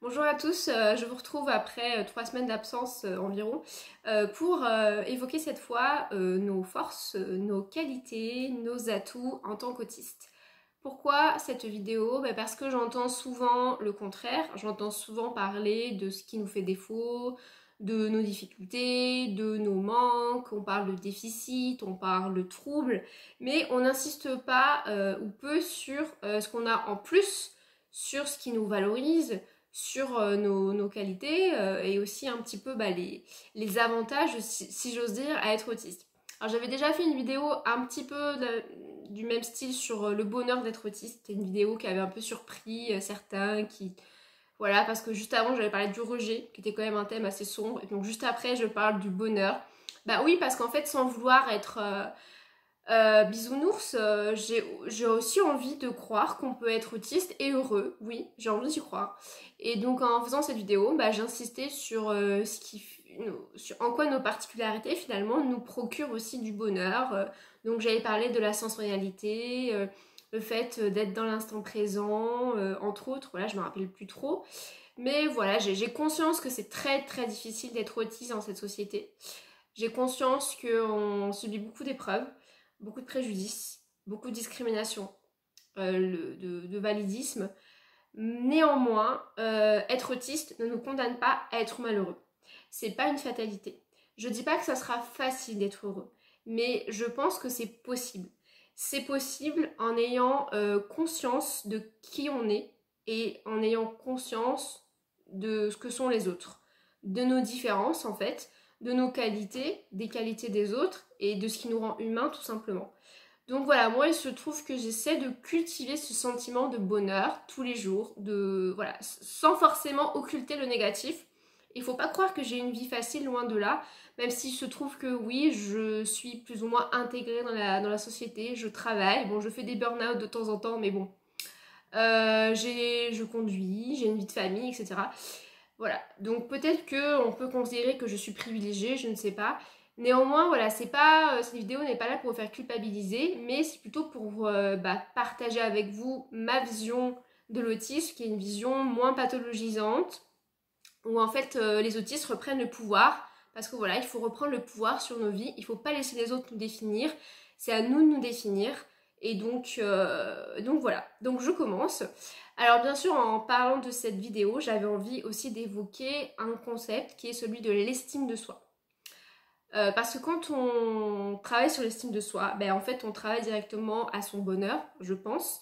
Bonjour à tous, je vous retrouve après 3 semaines d'absence environ pour évoquer cette fois nos forces, nos qualités, nos atouts en tant qu'autiste. Pourquoi cette vidéo? Parce que j'entends souvent le contraire, j'entends souvent parler de ce qui nous fait défaut, de nos difficultés, de nos manques, on parle de déficit, on parle de troubles, mais on n'insiste pas ou peu sur ce qu'on a en plus, sur ce qui nous valorise, sur nos qualités et aussi un petit peu les avantages, si j'ose dire, à être autiste. Alors j'avais déjà fait une vidéo un petit peu du même style sur le bonheur d'être autiste. C'était une vidéo qui avait un peu surpris certains qui... Voilà, parce que juste avant j'avais parlé du rejet, qui était quand même un thème assez sombre. Et donc juste après je parle du bonheur. Bah oui, parce qu'en fait sans vouloir être bisounours, j'ai aussi envie de croire qu'on peut être autiste et heureux. Oui, j'ai envie d'y croire. Et donc en faisant cette vidéo, j'insistais sur en quoi nos particularités finalement nous procurent aussi du bonheur. Donc j'avais parlé de la sensorialité, le fait d'être dans l'instant présent, entre autres. Voilà, je me rappelle plus trop. Mais voilà, j'ai conscience que c'est très très difficile d'être autiste dans cette société. J'ai conscience qu'on subit beaucoup d'épreuves, beaucoup de préjudices, beaucoup de discrimination, de validisme. Néanmoins, être autiste ne nous condamne pas à être malheureux. C'est pas une fatalité. Je dis pas que ça sera facile d'être heureux, mais je pense que c'est possible. C'est possible en ayant conscience de qui on est et en ayant conscience de ce que sont les autres, de nos différences en fait, de nos qualités, des qualités des autres et de ce qui nous rend humains tout simplement. Donc voilà, moi il se trouve que j'essaie de cultiver ce sentiment de bonheur tous les jours, voilà, sans forcément occulter le négatif. Il faut pas croire que j'ai une vie facile, loin de là, même s'il se trouve que oui, je suis plus ou moins intégrée dans la société, je travaille, bon je fais des burn-out de temps en temps, mais bon, je conduis, j'ai une vie de famille, etc. Voilà, donc peut-être qu'on peut considérer que je suis privilégiée, je ne sais pas. Néanmoins, voilà, c'est pas, cette vidéo n'est pas là pour vous faire culpabiliser, mais c'est plutôt pour partager avec vous ma vision de l'autisme, qui est une vision moins pathologisante, où en fait les autistes reprennent le pouvoir, parce que voilà, il faut reprendre le pouvoir sur nos vies, il faut pas laisser les autres nous définir, c'est à nous de nous définir, et donc voilà, donc je commence. Alors bien sûr, en parlant de cette vidéo, j'avais envie aussi d'évoquer un concept qui est celui de l'estime de soi. Parce que quand on travaille sur l'estime de soi, en fait on travaille directement à son bonheur, je pense.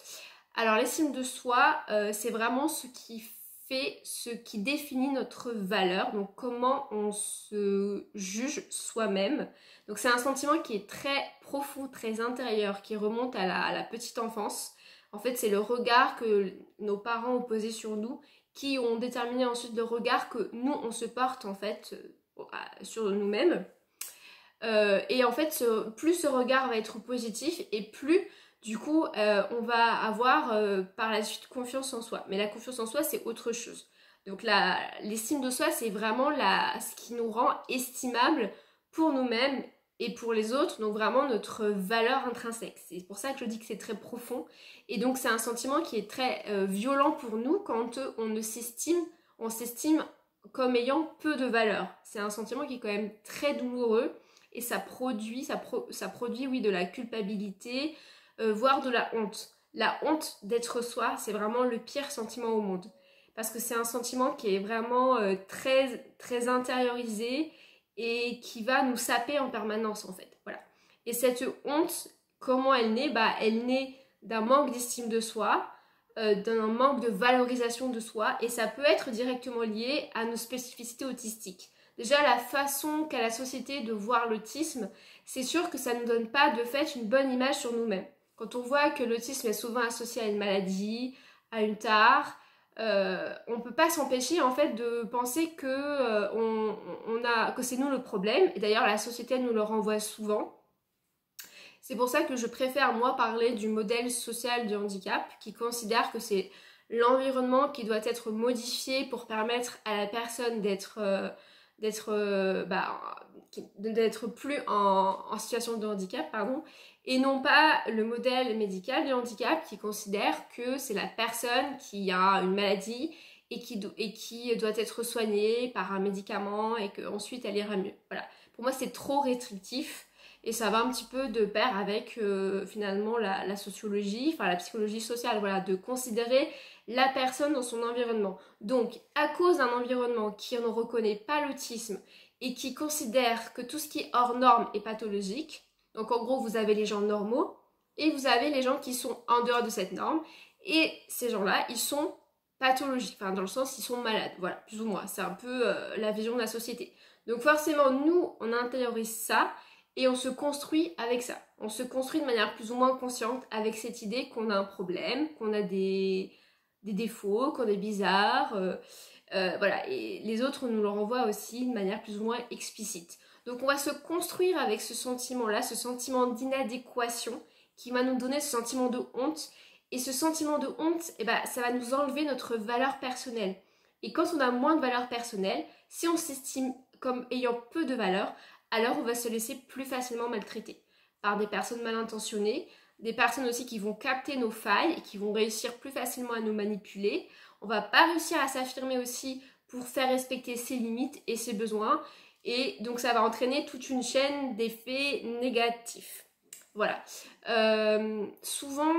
Alors l'estime de soi, c'est vraiment ce qui définit notre valeur, donc comment on se juge soi-même. Donc c'est un sentiment qui est très profond, très intérieur, qui remonte à la petite enfance. En fait, c'est le regard que nos parents ont posé sur nous qui ont déterminé ensuite le regard que nous, on se porte en fait sur nous-mêmes. Et en fait, plus ce regard va être positif et plus du coup on va avoir par la suite confiance en soi. Mais la confiance en soi, c'est autre chose. Donc l'estime de soi, c'est vraiment ce qui nous rend estimables pour nous-mêmes et pour les autres, donc vraiment notre valeur intrinsèque. C'est pour ça que je dis que c'est très profond. Et donc c'est un sentiment qui est très violent pour nous quand on s'estime comme ayant peu de valeur. C'est un sentiment qui est quand même très douloureux et ça produit oui, de la culpabilité, voire de la honte. La honte d'être soi, c'est vraiment le pire sentiment au monde. Parce que c'est un sentiment qui est vraiment très, très intériorisé et qui va nous saper en permanence en fait. Voilà. Et cette honte, comment elle naît? Elle naît d'un manque d'estime de soi, d'un manque de valorisation de soi, et ça peut être directement lié à nos spécificités autistiques. Déjà, la façon qu'a la société de voir l'autisme, c'est sûr que ça ne nous donne pas de fait une bonne image sur nous-mêmes. Quand on voit que l'autisme est souvent associé à une maladie, à une tare, on ne peut pas s'empêcher en fait de penser que, que c'est nous le problème. Et d'ailleurs, la société nous le renvoie souvent. C'est pour ça que je préfère, moi, parler du modèle social du handicap, qui considère que c'est l'environnement qui doit être modifié pour permettre à la personne d'être plus en situation de handicap, pardon, et non pas le modèle médical du handicap qui considère que c'est la personne qui a une maladie et qui doit être soignée par un médicament et qu'ensuite elle ira mieux. Voilà. Pour moi, c'est trop restrictif et ça va un petit peu de pair avec finalement la sociologie, enfin la psychologie sociale, voilà, de considérer la personne dans son environnement. Donc, à cause d'un environnement qui ne reconnaît pas l'autisme et qui considère que tout ce qui est hors norme est pathologique, donc en gros, vous avez les gens normaux et vous avez les gens qui sont en dehors de cette norme et ces gens-là, ils sont pathologiques, enfin dans le sens ils sont malades, voilà, plus ou moins, c'est un peu la vision de la société. Donc forcément, nous, on intériorise ça et on se construit avec ça. On se construit de manière plus ou moins consciente avec cette idée qu'on a un problème, qu'on a des défauts, qu'on est bizarre, voilà. Et les autres nous le renvoient aussi de manière plus ou moins explicite. Donc on va se construire avec ce sentiment-là, ce sentiment d'inadéquation qui va nous donner ce sentiment de honte. Et ce sentiment de honte, eh ben, ça va nous enlever notre valeur personnelle. Et quand on a moins de valeur personnelle, si on s'estime comme ayant peu de valeur, alors on va se laisser plus facilement maltraiter par des personnes mal intentionnées, des personnes aussi qui vont capter nos failles et qui vont réussir plus facilement à nous manipuler. On va pas réussir à s'affirmer aussi pour faire respecter ses limites et ses besoins. Et donc ça va entraîner toute une chaîne d'effets négatifs. Voilà. Souvent,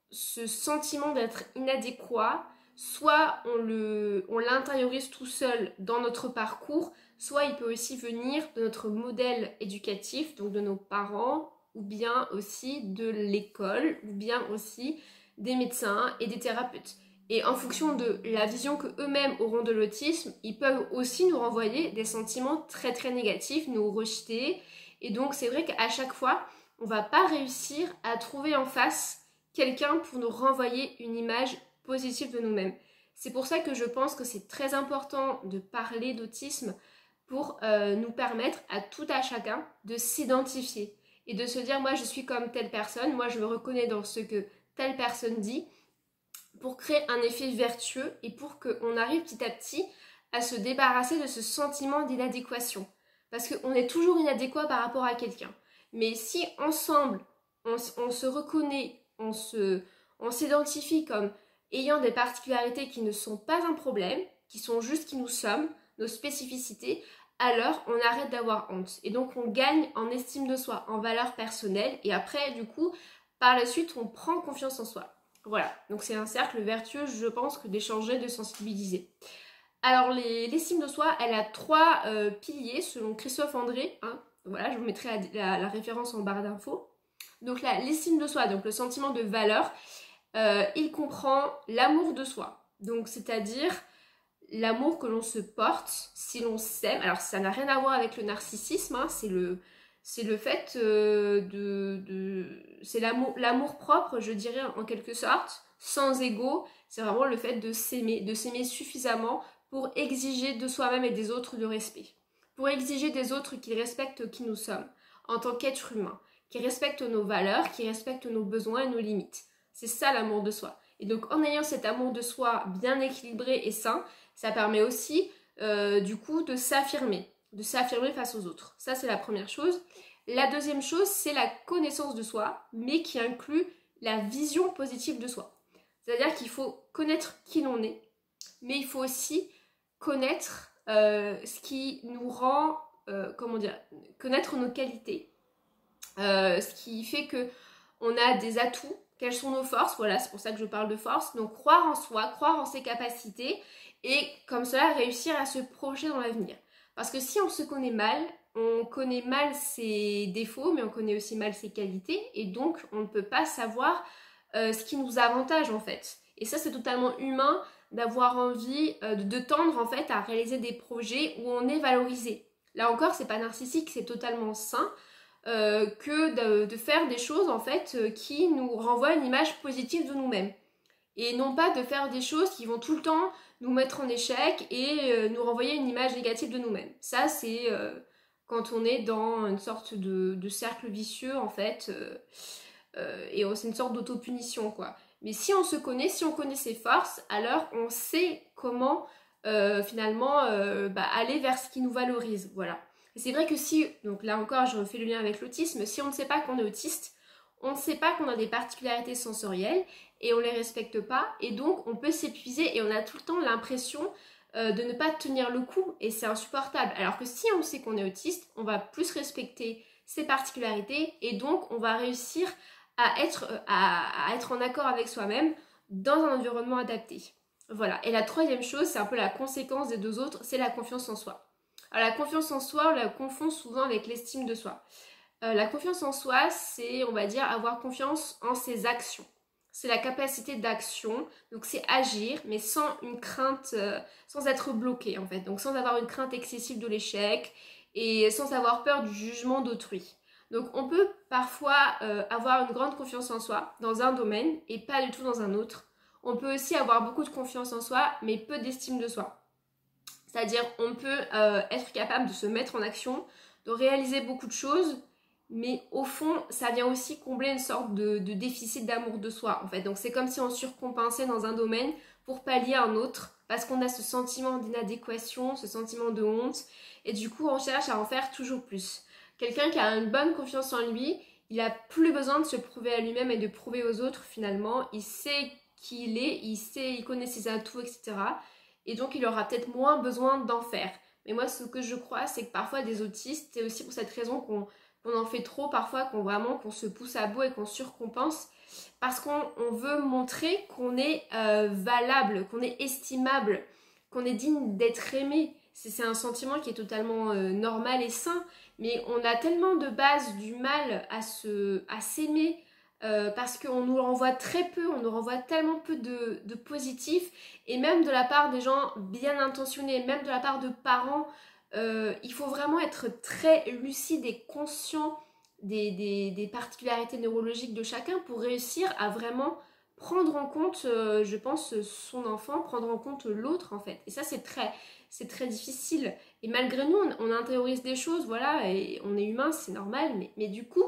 ce sentiment d'être inadéquat, soit on l'intériorise tout seul dans notre parcours, soit il peut aussi venir de notre modèle éducatif, donc de nos parents, ou bien aussi de l'école, ou bien aussi des médecins et des thérapeutes. Et en fonction de la vision que eux-mêmes auront de l'autisme, ils peuvent aussi nous renvoyer des sentiments très très négatifs, nous rejeter. Et donc c'est vrai qu'à chaque fois, on ne va pas réussir à trouver en face quelqu'un pour nous renvoyer une image positive de nous-mêmes. C'est pour ça que je pense que c'est très important de parler d'autisme pour nous permettre à tout à chacun de s'identifier et de se dire moi je suis comme telle personne, moi je me reconnais dans ce que telle personne dit, pour créer un effet vertueux et pour qu'on arrive petit à petit à se débarrasser de ce sentiment d'inadéquation. Parce qu'on est toujours inadéquat par rapport à quelqu'un. Mais si ensemble, on se reconnaît, on s'identifie comme ayant des particularités qui ne sont pas un problème, qui sont juste qui nous sommes, nos spécificités, alors on arrête d'avoir honte. Et donc on gagne en estime de soi, en valeur personnelle, et après, du coup, par la suite, on prend confiance en soi. Voilà, donc c'est un cercle vertueux, je pense, que d'échanger, de sensibiliser. Alors l'estime de soi, elle a 3 piliers selon Christophe André. Hein. Voilà, je vous mettrai la référence en barre d'infos. Donc là, l'estime de soi, donc le sentiment de valeur, il comprend l'amour de soi. Donc c'est-à-dire l'amour que l'on se porte si l'on s'aime. Alors ça n'a rien à voir avec le narcissisme, hein, c'est le fait c'est l'amour propre, je dirais en quelque sorte, sans ego. C'est vraiment le fait de s'aimer suffisamment pour exiger de soi-même et des autres de respect. Pour exiger des autres qu'ils respectent qui nous sommes, en tant qu'être humain, qui respectent nos valeurs, qui respectent nos besoins et nos limites. C'est ça l'amour de soi. Et donc en ayant cet amour de soi bien équilibré et sain, ça permet aussi du coup de s'affirmer face aux autres. Ça c'est la première chose. La deuxième chose, c'est la connaissance de soi, mais qui inclut la vision positive de soi. C'est-à-dire qu'il faut connaître qui l'on est, mais il faut aussi connaître ce qui nous rend, connaître nos qualités, ce qui fait que on a des atouts, quelles sont nos forces, voilà, c'est pour ça que je parle de force. Donc croire en soi, croire en ses capacités et comme cela réussir à se projeter dans l'avenir. Parce que si on se connaît mal, on connaît mal ses défauts, mais on connaît aussi mal ses qualités et donc on ne peut pas savoir ce qui nous avantage en fait. Et ça c'est totalement humain d'avoir envie de tendre en fait à réaliser des projets où on est valorisé. Là encore c'est pas narcissique, c'est totalement sain. Que de faire des choses en fait qui nous renvoient une image positive de nous-mêmes et non pas de faire des choses qui vont tout le temps nous mettre en échec et nous renvoyer une image négative de nous-mêmes. Ça c'est quand on est dans une sorte de cercle vicieux en fait et c'est une sorte d'autopunition quoi. Mais si on se connaît, si on connaît ses forces, alors on sait comment finalement aller vers ce qui nous valorise, voilà. Et c'est vrai que si, donc là encore je refais le lien avec l'autisme, si on ne sait pas qu'on est autiste, On ne sait pas qu'on a des particularités sensorielles et on ne les respecte pas et donc on peut s'épuiser et on a tout le temps l'impression de ne pas tenir le coup et c'est insupportable. Alors que si on sait qu'on est autiste, on va plus respecter ses particularités et donc on va réussir à être en accord avec soi-même dans un environnement adapté. Voilà. Et la troisième chose, c'est un peu la conséquence des deux autres, c'est la confiance en soi. Alors la confiance en soi, on la confond souvent avec l'estime de soi. La confiance en soi, c'est, on va dire, avoir confiance en ses actions. C'est la capacité d'action, donc c'est agir, mais sans une crainte, sans être bloqué en fait, donc sans avoir une crainte excessive de l'échec et sans avoir peur du jugement d'autrui. Donc on peut parfois avoir une grande confiance en soi dans un domaine et pas du tout dans un autre. On peut aussi avoir beaucoup de confiance en soi, mais peu d'estime de soi. C'est-à-dire on peut être capable de se mettre en action, de réaliser beaucoup de choses, mais au fond, ça vient aussi combler une sorte de déficit d'amour de soi, en fait. Donc c'est comme si on surcompensait dans un domaine pour pallier un autre, parce qu'on a ce sentiment d'inadéquation, ce sentiment de honte, et du coup on cherche à en faire toujours plus. Quelqu'un qui a une bonne confiance en lui, il n'a plus besoin de se prouver à lui-même et de prouver aux autres finalement. Il sait qui il est, il connaît ses atouts, etc. Et donc il aura peut-être moins besoin d'en faire. Mais moi ce que je crois, c'est que parfois des autistes, c'est aussi pour cette raison qu'on en fait trop parfois, qu'on se pousse à bout et qu'on surcompense, parce qu'on veut montrer qu'on est valable, qu'on est estimable, qu'on est digne d'être aimé. C'est un sentiment qui est totalement normal et sain, mais on a tellement de base du mal à s'aimer parce qu'on nous renvoie très peu, on nous renvoie tellement peu de positifs, et même de la part des gens bien intentionnés, même de la part de parents, il faut vraiment être très lucide et conscient des particularités neurologiques de chacun pour réussir à vraiment prendre en compte, je pense, son enfant, prendre en compte l'autre en fait. Et ça c'est très difficile. Et malgré nous, on intériorise des choses, voilà, et on est humain, c'est normal, mais du coup,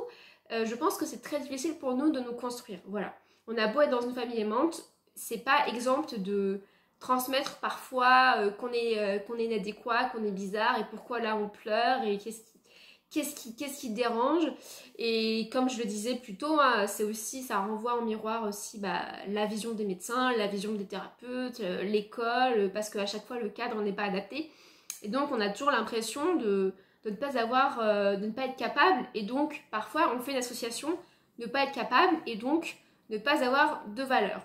je pense que c'est très difficile pour nous de nous construire, voilà. On a beau être dans une famille aimante, c'est pas exempt de transmettre parfois qu'on est inadéquat, qu'on est bizarre et pourquoi là on pleure et qu'est-ce qui dérange. Et comme je le disais plus tôt, hein, c'est aussi, ça renvoie en miroir aussi la vision des médecins, la vision des thérapeutes, l'école, parce qu'à chaque fois le cadre n'est pas adapté. Et donc on a toujours l'impression de ne pas de ne pas être capable, et donc parfois on fait une association de ne pas être capable et donc ne pas avoir de valeur.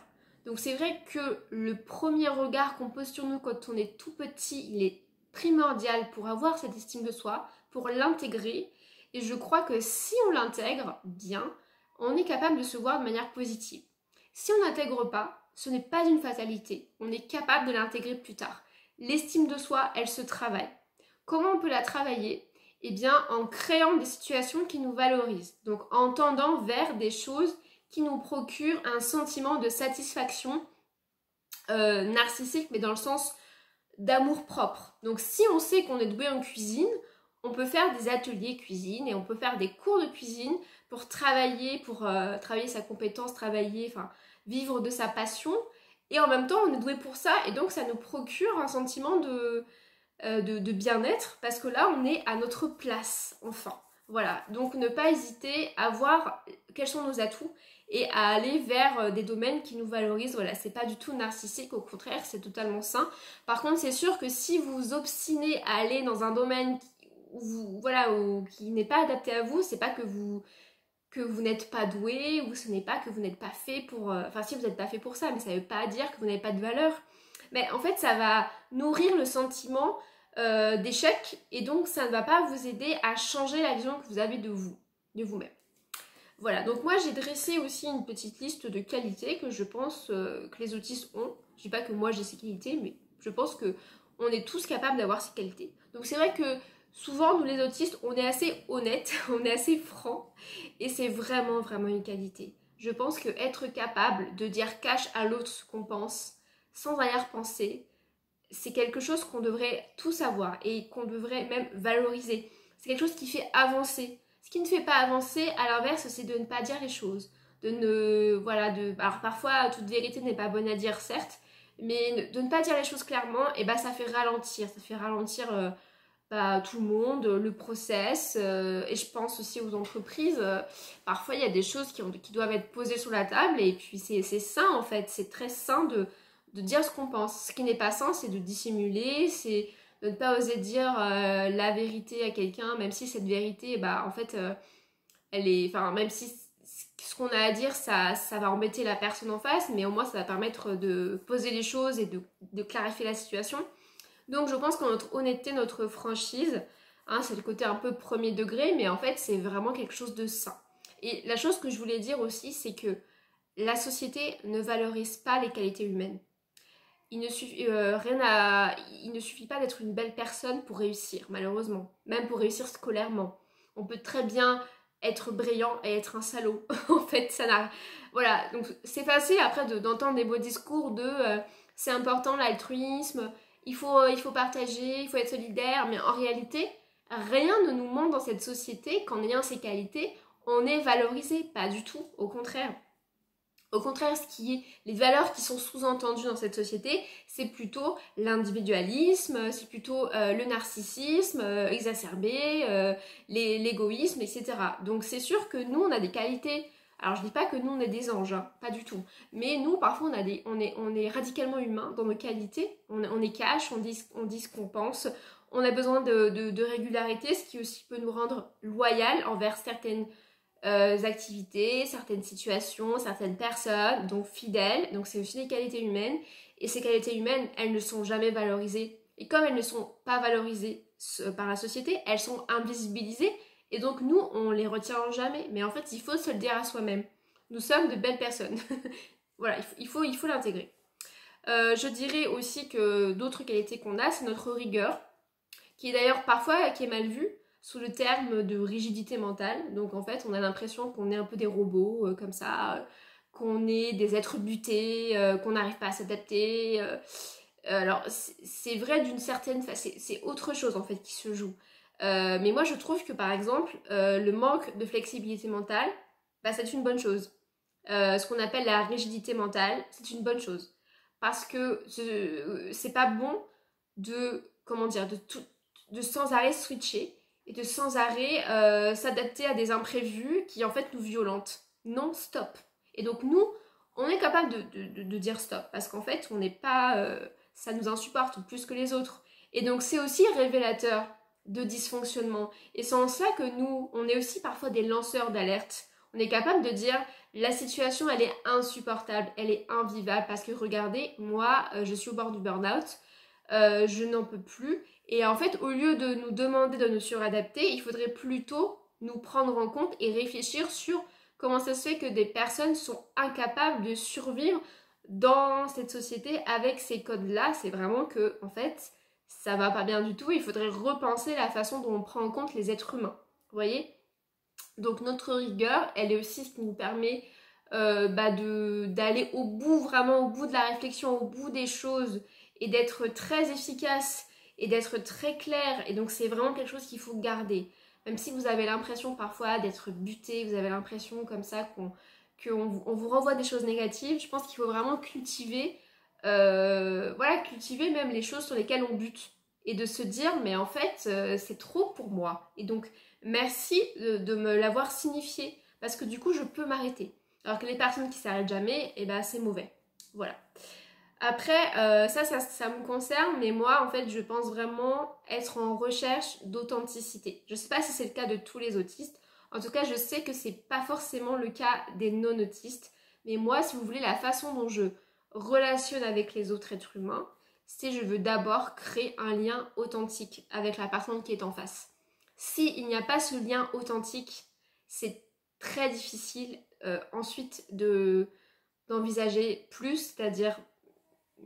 Donc c'est vrai que le premier regard qu'on pose sur nous quand on est tout petit, il est primordial pour avoir cette estime de soi, pour l'intégrer. Et je crois que si on l'intègre bien, on est capable de se voir de manière positive. Si on n'intègre pas, ce n'est pas une fatalité. On est capable de l'intégrer plus tard. L'estime de soi, elle se travaille. Comment on peut la travailler? Eh bien, en créant des situations qui nous valorisent. Donc, en tendant vers des choses qui nous procurent un sentiment de satisfaction narcissique, mais dans le sens d'amour propre. Donc, si on sait qu'on est doué en cuisine, on peut faire des ateliers cuisine et on peut faire des cours de cuisine pour travailler sa compétence, vivre de sa passion. Et en même temps, on est doué pour ça et donc ça nous procure un sentiment de bien-être parce que là, on est à notre place, enfin. Voilà, donc ne pas hésiter à voir quels sont nos atouts et à aller vers des domaines qui nous valorisent. Voilà, c'est pas du tout narcissique, au contraire, c'est totalement sain. Par contre, c'est sûr que si vous vous obstinez à aller dans un domaine qui n'est pas adapté à vous, c'est pas que vous n'êtes pas doué, ou ce n'est pas que vous n'êtes pas fait pour... Enfin, si vous n'êtes pas fait pour ça, mais ça ne veut pas dire que vous n'avez pas de valeur. Mais en fait, ça va nourrir le sentiment d'échec, et donc ça ne va pas vous aider à changer la vision que vous avez de vous-même. Voilà, donc moi j'ai dressé aussi une petite liste de qualités que je pense que les autistes ont. Je dis pas que moi j'ai ces qualités, mais je pense que on est tous capables d'avoir ces qualités. Donc c'est vrai que souvent nous les autistes, on est assez honnêtes, on est assez francs, et c'est vraiment vraiment une qualité. Je pense que être capable de dire cash à l'autre ce qu'on pense, sans arrière-pensée, c'est quelque chose qu'on devrait tous avoir et qu'on devrait même valoriser. C'est quelque chose qui fait avancer. Ce qui ne fait pas avancer, à l'inverse, c'est de ne pas dire les choses. Alors parfois, toute vérité n'est pas bonne à dire, certes, mais de ne pas dire les choses clairement, et ça fait ralentir. Ça fait ralentir tout le monde, le process, et je pense aussi aux entreprises. Parfois, il y a des choses qui doivent être posées sur la table, et puis c'est sain en fait, c'est très sain de dire ce qu'on pense. Ce qui n'est pas sain, c'est de dissimuler, c'est de ne pas oser dire la vérité à quelqu'un, même si cette vérité, en fait, elle est, enfin, même si ce qu'on a à dire, ça va embêter la personne en face, mais au moins ça va permettre de poser les choses et de clarifier la situation. Donc je pense que notre honnêteté, notre franchise, hein, c'est le côté un peu premier degré, mais en fait c'est vraiment quelque chose de sain. Et la chose que je voulais dire aussi, c'est que la société ne valorise pas les qualités humaines. Il ne suffit pas d'être une belle personne pour réussir, malheureusement. Même pour réussir scolairement. On peut très bien être brillant et être un salaud. En fait, ça n'a... Voilà, donc c'est facile après d'entendre des beaux discours de c'est important l'altruisme, il faut partager, il faut être solidaire, mais en réalité, rien ne nous montre dans cette société qu'en ayant ces qualités, on est valorisé. Pas du tout, au contraire. Au contraire, les valeurs qui sont sous-entendues dans cette société, c'est plutôt l'individualisme, c'est plutôt le narcissisme exacerbé, l'égoïsme, etc. Donc c'est sûr que nous, on a des qualités. Alors je dis pas que nous, on est des anges, hein, pas du tout. Mais nous, parfois, on est radicalement humains dans nos qualités. On est cash, on dit ce qu'on pense. On a besoin de régularité, ce qui aussi peut nous rendre loyal envers certaines activités, certaines situations, certaines personnes, donc fidèles. Donc c'est aussi des qualités humaines. Et ces qualités humaines, elles ne sont jamais valorisées. Et comme elles ne sont pas valorisées par la société, elles sont invisibilisées. Et donc nous, on les retient jamais. Mais en fait, il faut se le dire à soi-même. Nous sommes de belles personnes. Voilà, il faut l'intégrer. Je dirais aussi que d'autres qualités qu'on a, c'est notre rigueur, qui est d'ailleurs parfois qui est mal vue sous le terme de rigidité mentale. Donc en fait, on a l'impression qu'on est un peu des robots, comme ça, qu'on est des êtres butés, qu'on n'arrive pas à s'adapter. Alors c'est vrai d'une certaine façon, c'est autre chose en fait qui se joue. Mais moi je trouve que par exemple, le manque de flexibilité mentale, c'est une bonne chose. Ce qu'on appelle la rigidité mentale, c'est une bonne chose. Parce que c'est pas bon de, comment dire, de sans arrêt switcher et de sans arrêt s'adapter à des imprévus qui en fait nous violentent. Non, stop. Et donc nous, on est capable de dire stop parce qu'en fait, on n'est pas... ça nous insupporte plus que les autres. Et donc c'est aussi révélateur de dysfonctionnement. Et c'est en ça que nous, on est aussi parfois des lanceurs d'alerte. On est capable de dire la situation, elle est insupportable, elle est invivable parce que regardez, moi, je suis au bord du burn-out, je n'en peux plus. Et en fait, au lieu de nous demander de nous suradapter, il faudrait plutôt nous prendre en compte et réfléchir sur comment ça se fait que des personnes sont incapables de survivre dans cette société avec ces codes-là. C'est vraiment que, en fait, ça va pas bien du tout. Il faudrait repenser la façon dont on prend en compte les êtres humains. Vous voyez ? Donc notre rigueur, elle est aussi ce qui nous permet d'aller au bout, vraiment au bout de la réflexion, au bout des choses et d'être très efficace et d'être très clair. Et donc c'est vraiment quelque chose qu'il faut garder. Même si vous avez l'impression parfois d'être buté, vous avez l'impression comme ça qu'on vous renvoie des choses négatives, je pense qu'il faut vraiment cultiver, cultiver même les choses sur lesquelles on bute. Et de se dire, mais en fait, c'est trop pour moi. Et donc, merci de me l'avoir signifié. Parce que du coup, je peux m'arrêter. Alors que les personnes qui s'arrêtent jamais, c'est mauvais. Voilà. Après, ça me concerne, mais moi, en fait, je pense vraiment être en recherche d'authenticité. Je ne sais pas si c'est le cas de tous les autistes. En tout cas, je sais que c'est pas forcément le cas des non-autistes. Mais moi, si vous voulez, la façon dont je relationne avec les autres êtres humains, c'est je veux d'abord créer un lien authentique avec la personne qui est en face. S'il n'y a pas ce lien authentique, c'est très difficile ensuite d'envisager plus, c'est-à-dire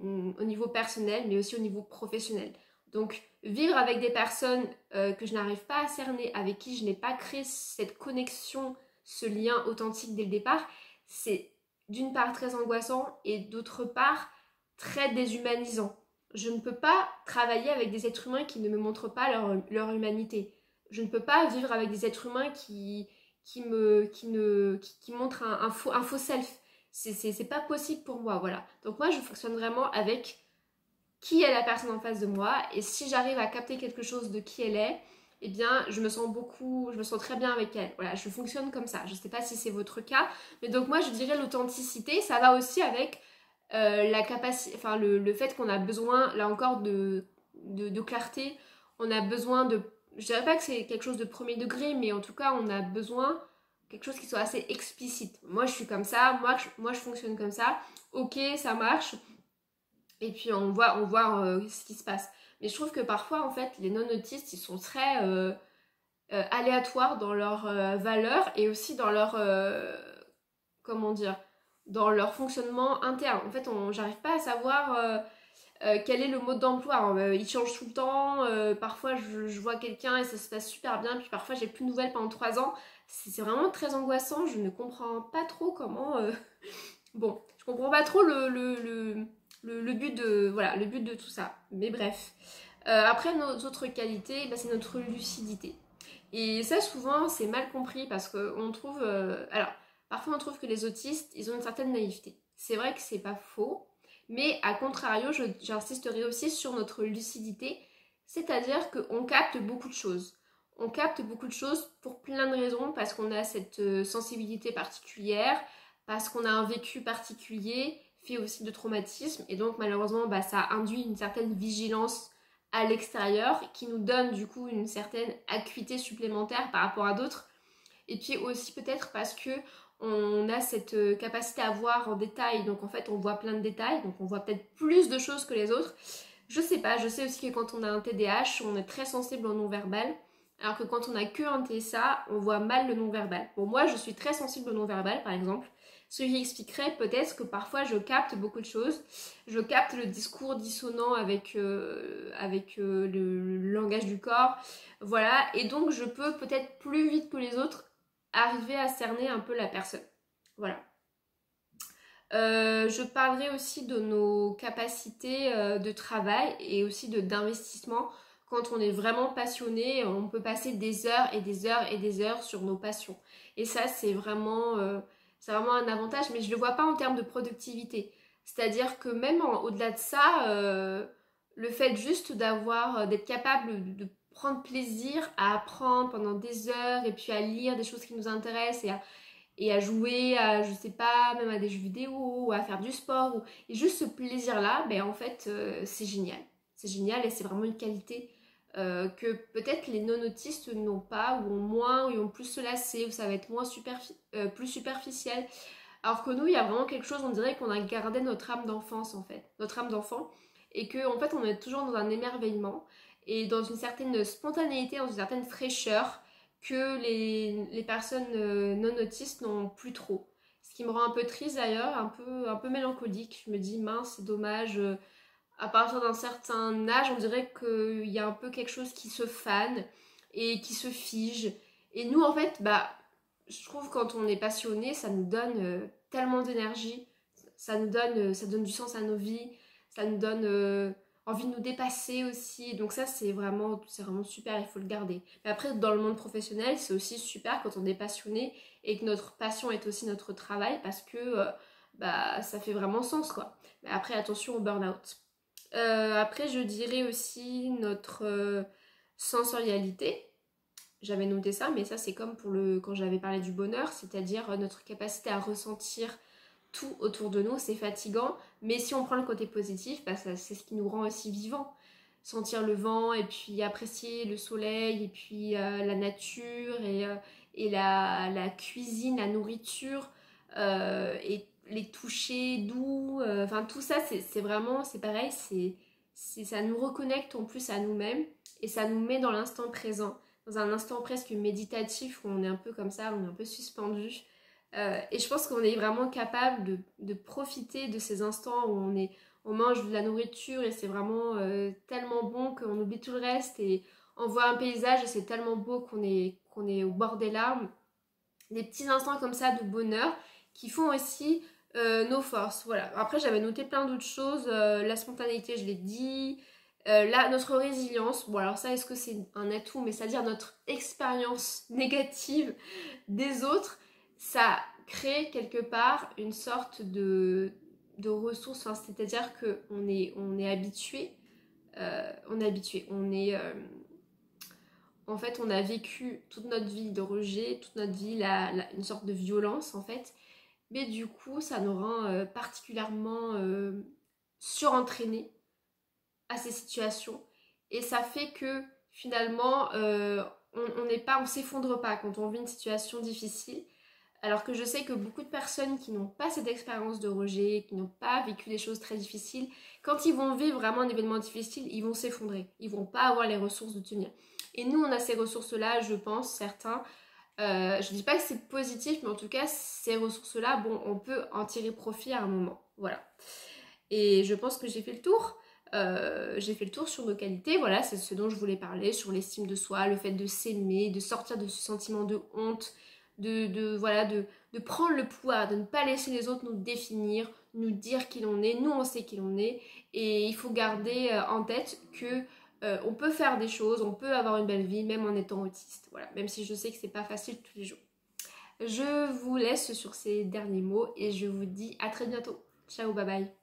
au niveau personnel, mais aussi au niveau professionnel. Donc, vivre avec des personnes que je n'arrive pas à cerner, avec qui je n'ai pas créé cette connexion, ce lien authentique dès le départ, c'est d'une part très angoissant et d'autre part très déshumanisant. Je ne peux pas travailler avec des êtres humains qui ne me montrent pas leur humanité. Je ne peux pas vivre avec des êtres humains qui montrent un faux self. C'est pas possible pour moi, voilà. Donc moi, je fonctionne vraiment avec qui est la personne en face de moi, et si j'arrive à capter quelque chose de qui elle est, eh bien je me sens très bien avec elle. Voilà, je fonctionne comme ça. Je sais pas si c'est votre cas, mais donc moi je dirais l'authenticité, ça va aussi avec la capacité, enfin le fait qu'on a besoin, là encore, de clarté. On a besoin de, je dirais pas que c'est quelque chose de premier degré, mais en tout cas on a besoin quelque chose qui soit assez explicite. Moi je suis comme ça, moi je fonctionne comme ça, ok ça marche, et puis on voit ce qui se passe. Mais je trouve que parfois en fait les non-autistes ils sont très aléatoires dans leurs valeurs et aussi dans leur comment dire, dans leur fonctionnement interne. En fait j'arrive pas à savoir quel est le mode d'emploi. Il change tout le temps. Parfois, je vois quelqu'un et ça se passe super bien. Puis parfois, j'ai plus de nouvelles pendant 3 ans. C'est vraiment très angoissant. Je ne comprends pas trop comment. Bon, je comprends pas trop le but de voilà, le but de tout ça. Mais bref. Après, nos autres qualités, bah, c'est notre lucidité. Et ça, souvent, c'est mal compris parce qu'on trouve. Alors, parfois, on trouve que les autistes, ils ont une certaine naïveté. C'est vrai que c'est pas faux. Mais à contrario, j'insisterai aussi sur notre lucidité, c'est-à-dire qu'on capte beaucoup de choses. On capte beaucoup de choses pour plein de raisons, parce qu'on a cette sensibilité particulière, parce qu'on a un vécu particulier, fait aussi de traumatisme, et donc malheureusement bah, ça induit une certaine vigilance à l'extérieur qui nous donne du coup une certaine acuité supplémentaire par rapport à d'autres. Et puis aussi peut-être parce que on a cette capacité à voir en détail, donc en fait on voit plein de détails, donc on voit peut-être plus de choses que les autres. Je sais pas, je sais aussi que quand on a un TDAH, on est très sensible au non-verbal, alors que quand on a que un TSA, on voit mal le non-verbal. Bon, moi je suis très sensible au non-verbal par exemple, ce qui expliquerait peut-être que parfois je capte beaucoup de choses, je capte le discours dissonant avec le langage du corps, voilà, et donc je peux peut-être plus vite que les autres arriver à cerner un peu la personne. Voilà. Je parlerai aussi de nos capacités de travail et aussi d'investissement. Quand on est vraiment passionné, on peut passer des heures et des heures et des heures sur nos passions. Et ça, c'est vraiment un avantage, mais je ne le vois pas en termes de productivité. C'est-à-dire que même au-delà de ça, le fait juste d'être capable de prendre plaisir à apprendre pendant des heures et puis à lire des choses qui nous intéressent et à jouer à, je sais pas, même à des jeux vidéo ou à faire du sport. Et juste ce plaisir-là, ben en fait, c'est génial. C'est génial et c'est vraiment une qualité que peut-être les non-autistes n'ont pas ou ont moins, ou ils ont plus se lasser, ou ça va être plus superficiel. Alors que nous, il y a vraiment quelque chose, on dirait qu'on a gardé notre âme d'enfance en fait, notre âme d'enfant, et qu'en fait on est toujours dans un émerveillement et dans une certaine spontanéité, dans une certaine fraîcheur que les personnes non autistes n'ont plus trop. Ce qui me rend un peu triste d'ailleurs, un peu mélancolique. Je me dis mince, c'est dommage. À partir d'un certain âge, on dirait qu'il y a un peu quelque chose qui se fane et qui se fige. Et nous, en fait, bah, je trouve quand on est passionné, ça nous donne tellement d'énergie, ça donne du sens à nos vies, ça nous donne envie de nous dépasser aussi. Donc ça, c'est vraiment super, il faut le garder. Mais après, dans le monde professionnel, c'est aussi super quand on est passionné et que notre passion est aussi notre travail parce que bah, ça fait vraiment sens, quoi. Mais après, attention au burn-out. Après, je dirais aussi notre sensorialité. J'avais noté ça, mais ça c'est comme quand j'avais parlé du bonheur, c'est-à-dire notre capacité à ressentir tout autour de nous, c'est fatigant, mais si on prend le côté positif, bah, c'est ce qui nous rend aussi vivants. Sentir le vent et puis apprécier le soleil et puis la nature et la cuisine, la nourriture et les toucher doux, enfin tout ça c'est vraiment, c'est pareil, ça nous reconnecte en plus à nous-mêmes et ça nous met dans l'instant présent, dans un instant presque méditatif où on est un peu comme ça, on est un peu suspendu. Et je pense qu'on est vraiment capable de profiter de ces instants où on mange de la nourriture et c'est vraiment tellement bon qu'on oublie tout le reste et on voit un paysage et c'est tellement beau qu'on est au bord des larmes. Des petits instants comme ça de bonheur qui font aussi nos forces. Voilà. Après, j'avais noté plein d'autres choses. La spontanéité, je l'ai dit. Notre résilience. Bon, alors ça, est-ce que c'est un atout? Mais c'est-à-dire notre expérience négative des autres, ça crée quelque part une sorte de ressources, enfin, c'est-à-dire qu'on est habitué, en fait, on a vécu toute notre vie de rejet, toute notre vie une sorte de violence en fait, mais du coup ça nous rend particulièrement surentraînés à ces situations et ça fait que finalement on s'effondre pas quand on vit une situation difficile. Alors que je sais que beaucoup de personnes qui n'ont pas cette expérience de rejet, qui n'ont pas vécu des choses très difficiles, quand ils vont vivre vraiment un événement difficile, ils vont s'effondrer. Ils vont pas avoir les ressources de tenir. Et nous, on a ces ressources-là, je pense, certains. Je dis pas que c'est positif, mais en tout cas, ces ressources-là, bon, on peut en tirer profit à un moment. Voilà. Et je pense que j'ai fait le tour. J'ai fait le tour sur nos qualités, voilà, c'est ce dont je voulais parler, sur l'estime de soi, le fait de s'aimer, de sortir de ce sentiment de honte, voilà, de prendre le pouvoir, de ne pas laisser les autres nous définir, nous dire qui l'on est, nous on sait qui l'on est, et il faut garder en tête que on peut faire des choses, on peut avoir une belle vie même en étant autiste, voilà, même si je sais que c'est pas facile tous les jours. Je vous laisse sur ces derniers mots et je vous dis à très bientôt. Ciao, bye bye.